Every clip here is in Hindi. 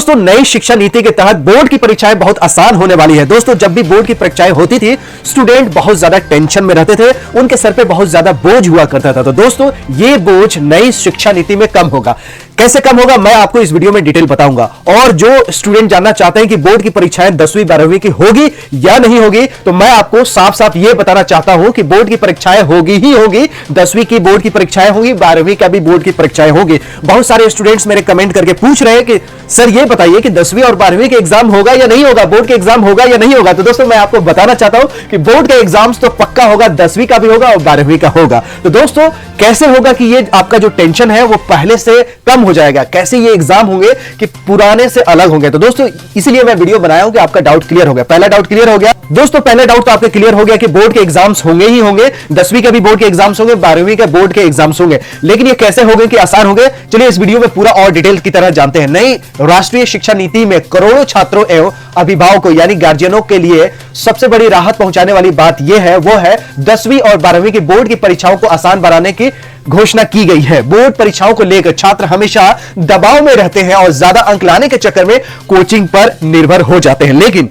दोस्तों नई शिक्षा नीति के तहत बोर्ड की परीक्षाएं बहुत आसान होने वाली है। दोस्तों जब भी बोर्ड की परीक्षाएं होती थी, स्टूडेंट बहुत ज्यादा टेंशन में रहते थे, उनके सर पे बहुत ज्यादा बोझ हुआ करता था। तो दोस्तों ये बोझ नई शिक्षा नीति में कम होगा। कैसे कम होगा मैं आपको इस वीडियो में डिटेल बताऊंगा। और जो स्टूडेंट जानना चाहते हैं कि बोर्ड की परीक्षाएं 10वीं 12वीं की होगी या नहीं होगी, तो मैं आपको साफ साफ ये बताना चाहता हूं कि बोर्ड की परीक्षाएं होगी ही होगी। 10वीं की बोर्ड की परीक्षाएं होगी, 12वीं का भी बोर्ड की परीक्षाएं होगी। बहुत सारे स्टूडेंट्स मेरे कमेंट करके पूछ रहे हैं कि सर ये बताइए कि 10वीं और 12वीं के एग्जाम होगा या नहीं होगा, बोर्ड के एग्जाम होगा या नहीं होगा। तो दोस्तों मैं आपको बताना चाहता हूं कि बोर्ड के एग्जाम्स तो पक्का होगा, 10वीं का भी होगा और 12वीं का होगा। तो दोस्तों कैसे होगा कि ये आपका जो टेंशन है वो पहले से कम हो जाएगा, कैसे ये एग्जाम होंगे कि पुराने से अलग होंगे। तो दोस्तों इसीलिए मैं वीडियो बनाया हूं कि आपका डाउट क्लियर हो गया। पहला डाउट क्लियर हो गया दोस्तों, पहला डाउट तो आपका क्लियर हो गया कि बोर्ड के एग्जाम्स होंगे ही होंगे। 10वीं के भी बोर्ड के एग्जाम्स होंगे, 12वीं के बोर्ड के एग्जाम्स होंगे। लेकिन ये कैसे होंगे कि आसान होंगे, चलिए इस वीडियो में पूरा और डिटेल की तरह जानते हैं। नई राष्ट्रीय शिक्षा नीति में करोड़ों छात्रों एवं अभिभावकों यानी गार्जियनों के लिए सबसे बड़ी राहत पहुंचाने वाली बात यह है, वो है 10वीं और 12वीं की बोर्ड की परीक्षाओं को आसान बनाने की घोषणा की गई है। बोर्ड परीक्षाओं को लेकर छात्र हमेशा दबाव में रहते हैं और ज्यादा अंक लाने के चक्कर में कोचिंग पर निर्भर हो जाते हैं। लेकिन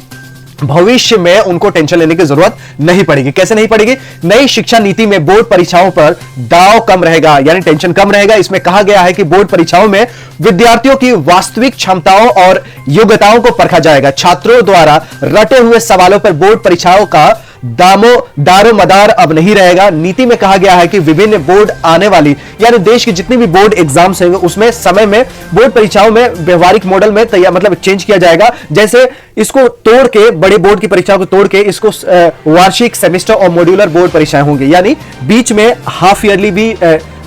भविष्य में उनको टेंशन लेने की जरूरत नहीं पड़ेगी। कैसे नहीं पड़ेगी? नई शिक्षा नीति में बोर्ड परीक्षाओं पर दाव कम रहेगा, यानी टेंशन कम रहेगा। इसमें कहा गया है कि बोर्ड परीक्षाओं में विद्यार्थियों की वास्तविक क्षमताओं और योग्यताओं को परखा जाएगा। छात्रों द्वारा रटे हुए सवालों पर बोर्ड परीक्षाओं का दारोमदार अब नहीं रहेगा। नीति में कहा गया है कि विभिन्न बोर्ड आने वाली यानी देश की जितनी भी बोर्ड एग्जाम्स होंगे उसमें समय में बोर्ड परीक्षाओं में व्यवहारिक मॉडल में तैयार मतलब चेंज किया जाएगा। जैसे इसको तोड़ के बड़े बोर्ड की परीक्षाओं को तोड़ के इसको वार्षिक सेमेस्टर और मॉड्यूलर बोर्ड परीक्षाएं होंगी, यानी बीच में हाफ ईयरली भी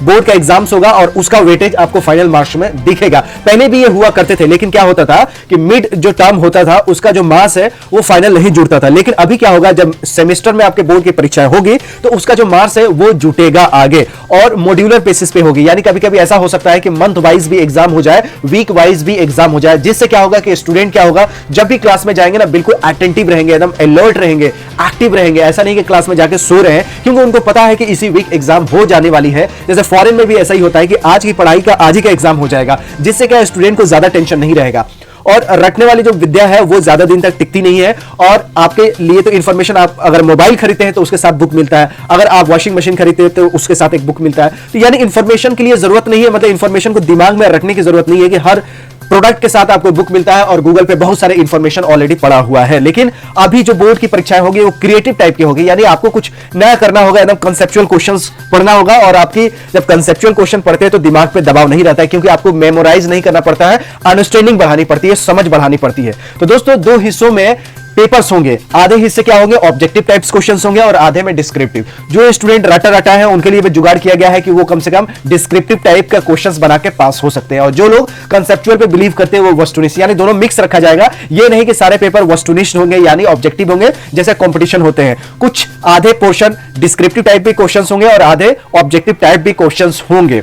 बोर्ड का एग्जाम्स होगा और उसका वेटेज आपको फाइनल मार्क्स में दिखेगा। पहले भी ये हुआ करते थे, लेकिन क्या होता था कि मिड जो टर्म होता था उसका जो मार्क्स है वो फाइनल नहीं जुड़ता था। लेकिन अभी क्या होगा, जब सेमेस्टर में आपके बोर्ड की परीक्षाएं होगी तो उसका जो मार्क्स है वो जुटेगा आगे और मॉड्यूलर बेसिस पे होगी। यानी कभी कभी ऐसा हो सकता है कि मंथ वाइज भी एग्जाम हो जाए, वीक वाइज भी एग्जाम हो जाए, जिससे क्या होगा कि स्टूडेंट क्या होगा जब भी क्लास में जाएंगे ना बिल्कुल अटेंटिव रहेंगे, एकदम अलर्ट रहेंगे, एक्टिव रहेंगे। ऐसा नहीं कि क्लास में जाके सो रहे हैं, क्योंकि उनको पता है कि इसी वीक एग्जाम हो जाने वाली है। जैसे फॉरेन में भी ऐसा ही होता है कि आज की पढ़ाई का आज ही का एग्जाम हो जाएगा, जिससे क्या स्टूडेंट को ज्यादा टेंशन नहीं रहेगा। और रटने वाली जो विद्या है वो ज्यादा दिन तक टिकती नहीं है। और आपके लिए तो इंफॉर्मेशन, आप अगर मोबाइल खरीदते हैं तो उसके साथ बुक मिलता है, अगर आप वॉशिंग मशीन खरीदते हैं तो उसके साथ एक बुक मिलता है। तो यानी इंफॉर्मेशन के लिए जरूरत नहीं है, मतलब इंफॉर्मेशन को दिमाग में रखने की जरूरत नहीं है कि हर प्रोडक्ट के साथ आपको बुक मिलता है और गूगल पे बहुत सारे इंफॉर्मेशन ऑलरेडी पड़ा हुआ है। लेकिन अभी जो बोर्ड की परीक्षाएं होगी वो क्रिएटिव टाइप की होगी, यानी आपको कुछ नया करना होगा, एकदम कंसेप्चुअल क्वेश्चंस पढ़ना होगा। और आपकी जब कंसेप्चुअल क्वेश्चन पढ़ते हैं तो दिमाग पे दबाव नहीं रहता है, क्योंकि आपको मेमोराइज नहीं करना पड़ता है, अंडरस्टैंडिंग बढ़ानी पड़ती है, समझ बढ़ानी पड़ती है। तो दोस्तों दो हिस्सों में पेपर्स होंगे। आधे हिस्से क्या होंगे, ऑब्जेक्टिव टाइप्स क्वेश्चंस होंगे और आधे में डिस्क्रिप्टिव। जो स्टूडेंट रटा है उनके लिए भी जुगाड़ किया गया है कि वो कम से कम डिस्क्रिप्टिव टाइप का क्वेश्चंस बना के पास हो सकते हैं। और जो लोग कंसेप्चुअल पे बिलीव करते हैं वो वस्तुनिष्ठ, यानी दोनों मिक्स रखा जाएगा। ये नहीं कि सारे पेपर वस्तुनिष्ठ होंगे यानी ऑब्जेक्टिव होंगे, जैसे कंपटीशन होते हैं। कुछ आधे पोर्शन डिस्क्रिप्टिव टाइप भी क्वेश्चंस होंगे और आधे ऑब्जेक्टिव टाइप भी क्वेश्चंस होंगे।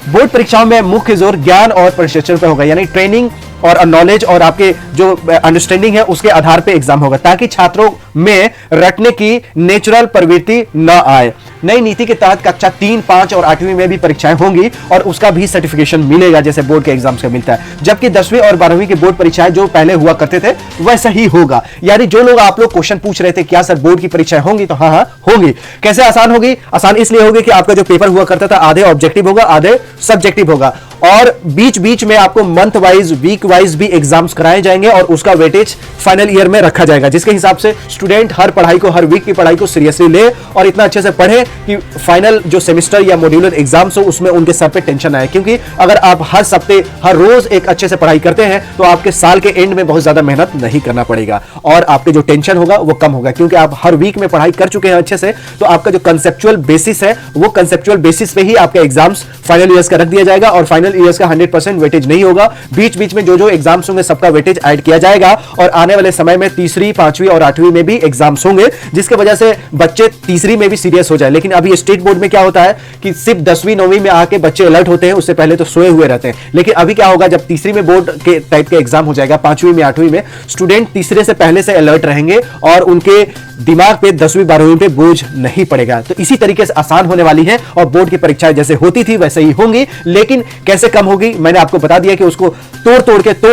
बोर्ड परीक्षाओं में मुख्य जोर ज्ञान और प्रशिक्षण पर होगा, यानी ट्रेनिंग और नॉलेज और आपके जो अंडरस्टैंडिंग है उसके आधार पे एग्जाम होगा, ताकि छात्रों में रटने की नेचुरल प्रवृत्ति न आए। नई नीति के तहत कक्षा 3, 5 और 8वीं में भी परीक्षाएं होंगी और उसका भी सर्टिफिकेशन मिलेगा जैसे बोर्ड के एग्जाम्स का मिलता है। जबकि 10वीं और 12वीं की बोर्ड परीक्षाएं जो पहले हुआ करते थे वैसा ही होगा। यानी जो लोग आप लोग क्वेश्चन पूछ रहे थे क्या सर बोर्ड की परीक्षाएं होंगी, तो हाँ होंगी। कैसे आसान होगी? आसान इसलिए होगी कि आपका जो पेपर हुआ करता था आधे ऑब्जेक्टिव होगा, आधे सब्जेक्टिव होगा, और बीच बीच में आपको मंथ वाइज, वीक वाइज भी एग्जाम्स कराए जाएंगे और उसका वेटेज फाइनल ईयर में रखा जाएगा, जिसके हिसाब से स्टूडेंट हर पढ़ाई को, हर वीक की पढ़ाई को सीरियसली ले और इतना अच्छे से पढ़े कि फाइनल जो सेमेस्टर या मॉड्यूलर एग्जाम्स हो उसमें उनके सर पे टेंशन आए। क्योंकि अगर आप हर सप्ते, हर रोज एक अच्छे से पढ़ाई करते हैं तो आपके साल के एंड में बहुत ज्यादा मेहनत नहीं करना पड़ेगा और आपके जो टेंशन होगा वो कम होगा, क्योंकि आप हर वीक में पढ़ाई कर चुके हैं अच्छे से। तो आपका जो कंसेप्चुअल बेसिस है वो कंसेप्चुअल बेसिस पे ही आपका एग्जाम्स फाइनल ईयर्स का रख दिया जाएगा और फाइनल ईयर्स का 100% वेटेज नहीं होगा। बीच बीच में जो एग्जाम्स होंगे सबका वेटेज ऐड किया जाएगा और आने वाले समय में 3वीं, 5वीं और 8वीं में भी एग्जाम्स होंगे, जिसके वजह से बच्चे 3री में भी सीरियस हो जाए। लेकिन अभी स्टेट बोर्ड में क्या होता है कि सिर्फ 10वीं 9वीं में आके बच्चे अलर्ट होते हैं, उससे पहले तो सोए हुए रहते हैं। लेकिन अभी क्या होगा, जब 3री में बोर्ड के टाइप का एग्जाम हो जाएगा, 5वीं में 8वीं में स्टूडेंट तीसरे से पहले से अलर्ट रहेंगे और उनके दिमाग पे 10वीं 12वीं पे बोझ नहीं पड़ेगा। तो इसी तरीके से आसान होने वाली है और बोर्ड की परीक्षाएं जैसे होती थी वैसे ही होंगी, लेकिन कैसे कम होगी मैंने आपको बता दिया कि उसको तोड़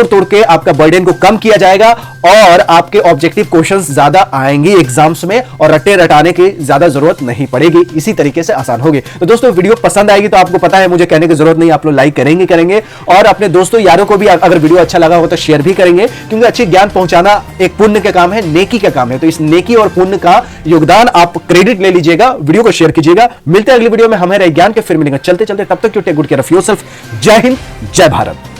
तोड़ के आपका बर्डन को कम किया जाएगा और आपके ऑब्जेक्टिव क्वेश्चंस ज्यादा आएंगे एग्जाम्स में और रटे रटाने की ज्यादा जरूरत नहीं पड़ेगी। इसी तरीके से आसान होगी। तो दोस्तों वीडियो पसंद आएगी तो आपको पता है मुझे कहने की जरूरत नहीं, आप लोग लाइक करेंगे और अपने दोस्तों यारों को भी अगर वीडियो अच्छा लगा हो तो शेयर भी करेंगे, क्योंकि अच्छी ज्ञान पहुंचाना एक पुण्य का काम है, नेकी का काम है। तो इस नेकी और पुण्य का योगदान आप क्रेडिट ले लीजिएगा, वीडियो को शेयर कीजिएगा। मिलते हैं अगली वीडियो में, हमारे ज्ञान के फिर मिलेंगे। चलते चलते तब तक take good care of yourself. जय हिंद, जय भारत।